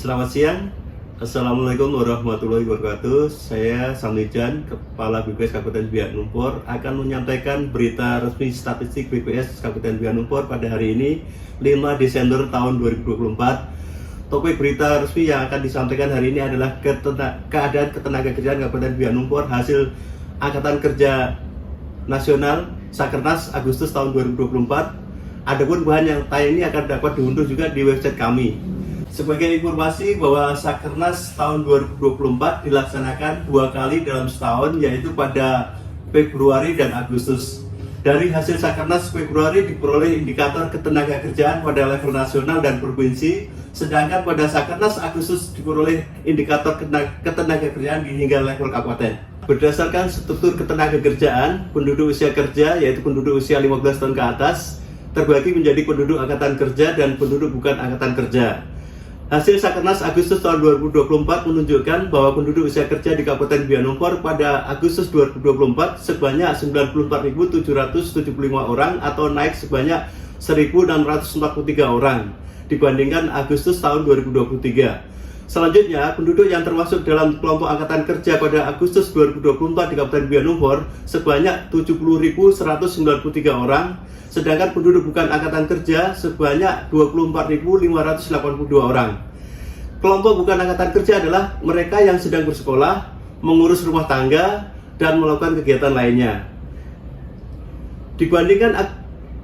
Selamat siang. Assalamualaikum warahmatullahi wabarakatuh. Saya Samijan, Kepala BPS Kabupaten Biak Numfor, akan menyampaikan berita resmi statistik BPS Kabupaten Biak Numfor pada hari ini 5 Desember tahun 2024. Topik berita resmi yang akan disampaikan hari ini adalah keadaan ketenagakerjaan Kabupaten Biak Numfor hasil Angkatan Kerja Nasional Sakernas Agustus tahun 2024. Adapun bahan yang tayang ini akan dapat diunduh juga di website kami. Sebagai informasi bahwa Sakernas tahun 2024 dilaksanakan 2 kali dalam setahun, yaitu pada Februari dan Agustus. Dari hasil Sakernas Februari diperoleh indikator ketenagakerjaan pada level nasional dan provinsi, sedangkan pada Sakernas Agustus diperoleh indikator ketenagakerjaan hingga level kabupaten. Berdasarkan struktur ketenagakerjaan, penduduk usia kerja yaitu penduduk usia 15 tahun ke atas terbagi menjadi penduduk angkatan kerja dan penduduk bukan angkatan kerja. Hasil Sakernas Agustus tahun 2024 menunjukkan bahwa penduduk usia kerja di Kabupaten Biak Numfor pada Agustus 2024 sebanyak 94.775 orang atau naik sebanyak 1.643 orang dibandingkan Agustus tahun 2023. Selanjutnya, penduduk yang termasuk dalam kelompok angkatan kerja pada Agustus 2024 di Kabupaten Biak Numfor sebanyak 70.193 orang, sedangkan penduduk bukan angkatan kerja sebanyak 24.582 orang. Kelompok bukan angkatan kerja adalah mereka yang sedang bersekolah, mengurus rumah tangga, dan melakukan kegiatan lainnya. Dibandingkan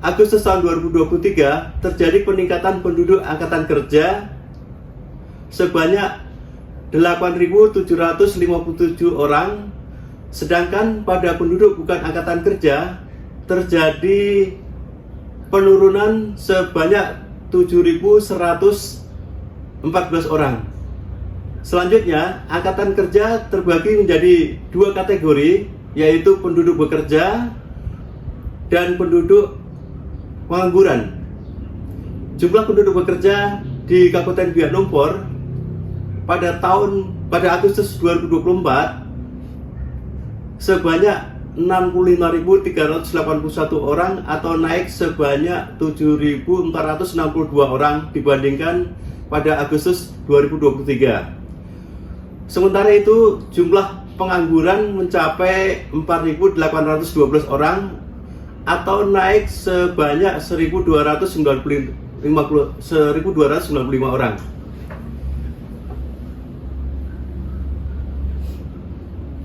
Agustus tahun 2023, terjadi peningkatan penduduk angkatan kerja sebanyak 8.757 orang, sedangkan pada penduduk bukan angkatan kerja terjadi penurunan sebanyak 7.114 orang. Selanjutnya, angkatan kerja terbagi menjadi 2 kategori, yaitu penduduk bekerja dan penduduk pengangguran. Jumlah penduduk bekerja di Kabupaten Biak Numfor pada Agustus 2024 sebanyak 65.381 orang atau naik sebanyak 7.462 orang dibandingkan pada Agustus 2023. Sementara itu, jumlah pengangguran mencapai 4.812 orang atau naik sebanyak 1.295 orang.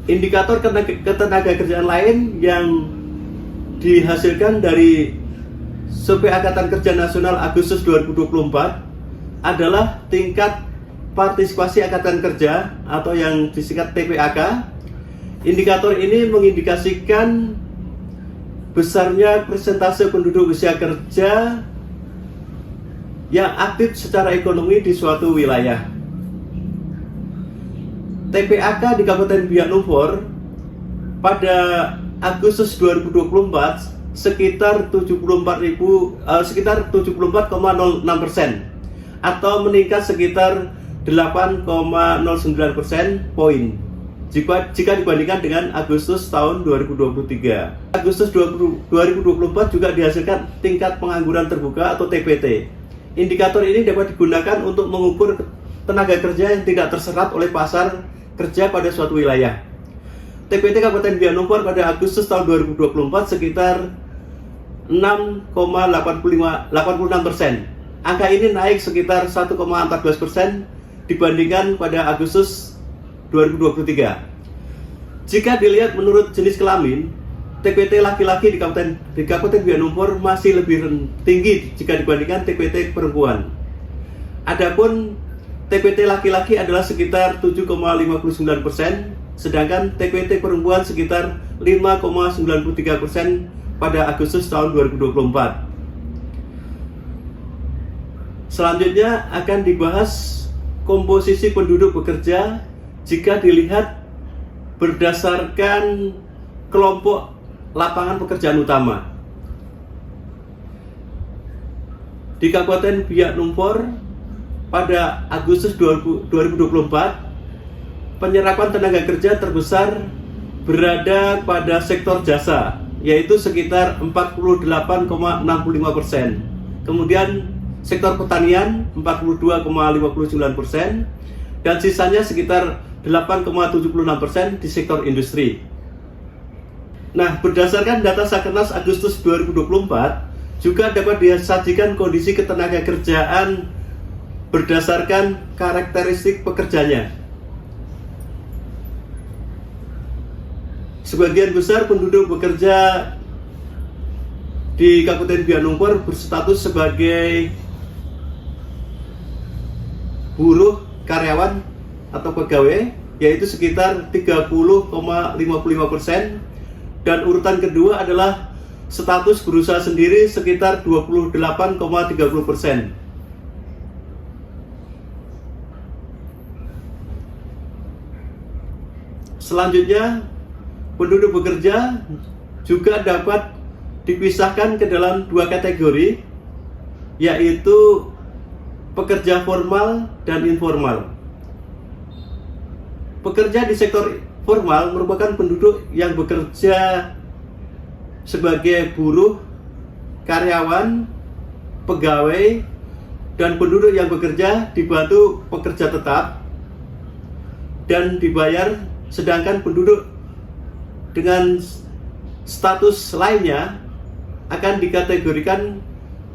Indikator ketenagakerjaan lain yang dihasilkan dari Survei Angkatan Kerja Nasional Agustus 2024 adalah tingkat partisipasi angkatan kerja atau yang disingkat TPAK. Indikator ini mengindikasikan besarnya persentase penduduk usia kerja yang aktif secara ekonomi di suatu wilayah. TPAK di Kabupaten Biak Numfor pada Agustus 2024 sekitar 74,06% atau meningkat sekitar 8,09% poin jika dibandingkan dengan Agustus tahun 2023. Agustus 2024 juga dihasilkan tingkat pengangguran terbuka atau TPT. Indikator ini dapat digunakan untuk mengukur tenaga kerja yang tidak terserap oleh pasar kerja pada suatu wilayah. TPT Kabupaten Biak Numfor pada Agustus tahun 2024 sekitar 6,86%. Angka ini naik sekitar 1,14% dibandingkan pada Agustus 2023. Jika dilihat menurut jenis kelamin, TPT laki-laki di Kabupaten Biak Numfor masih lebih tinggi jika dibandingkan TPT perempuan. Adapun TPT laki-laki adalah sekitar 7,59%, sedangkan TPT perempuan sekitar 5,93% pada Agustus tahun 2024. Selanjutnya akan dibahas komposisi penduduk bekerja jika dilihat berdasarkan kelompok lapangan pekerjaan utama. Di Kabupaten Biak Numfor pada Agustus 2024, penyerapan tenaga kerja terbesar berada pada sektor jasa, yaitu sekitar 48,65%. Kemudian sektor pertanian 42,59%, dan sisanya sekitar 8,76% di sektor industri. Nah, berdasarkan data Sakernas Agustus 2024, juga dapat disajikan kondisi ketenagakerjaan berdasarkan karakteristik pekerjanya. Sebagian besar penduduk bekerja di Kabupaten Biak Numfor berstatus sebagai buruh, karyawan atau pegawai, yaitu sekitar 30,55%, dan urutan kedua adalah status berusaha sendiri sekitar 28,30%. Selanjutnya, penduduk bekerja juga dapat dipisahkan ke dalam dua kategori, yaitu pekerja formal dan informal. Pekerja di sektor formal merupakan penduduk yang bekerja sebagai buruh, karyawan, pegawai, dan penduduk yang bekerja dibantu pekerja tetap dan dibayar, sedangkan penduduk dengan status lainnya akan dikategorikan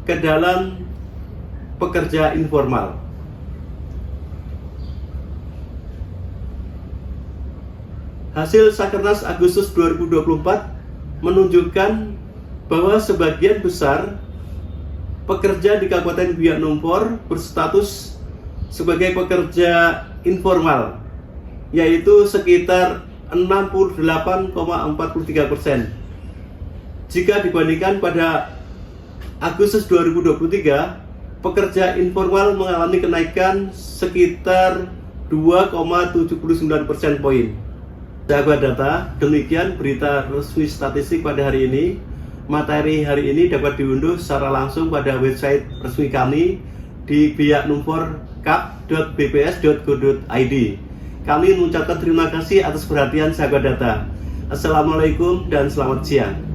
ke dalam pekerja informal. Hasil Sakernas Agustus 2024 menunjukkan bahwa sebagian besar pekerja di Kabupaten Biak Numfor berstatus sebagai pekerja informal, yaitu sekitar 68,43%. Jika dibandingkan pada Agustus 2023, pekerja informal mengalami kenaikan sekitar 2,79% poin. Sahabat data, demikian berita resmi statistik pada hari ini. Materi hari ini dapat diunduh secara langsung pada website resmi kami di biaknumforkap.bps.go.id. Kami mengucapkan terima kasih atas perhatian sahabat data. Assalamualaikum dan selamat siang.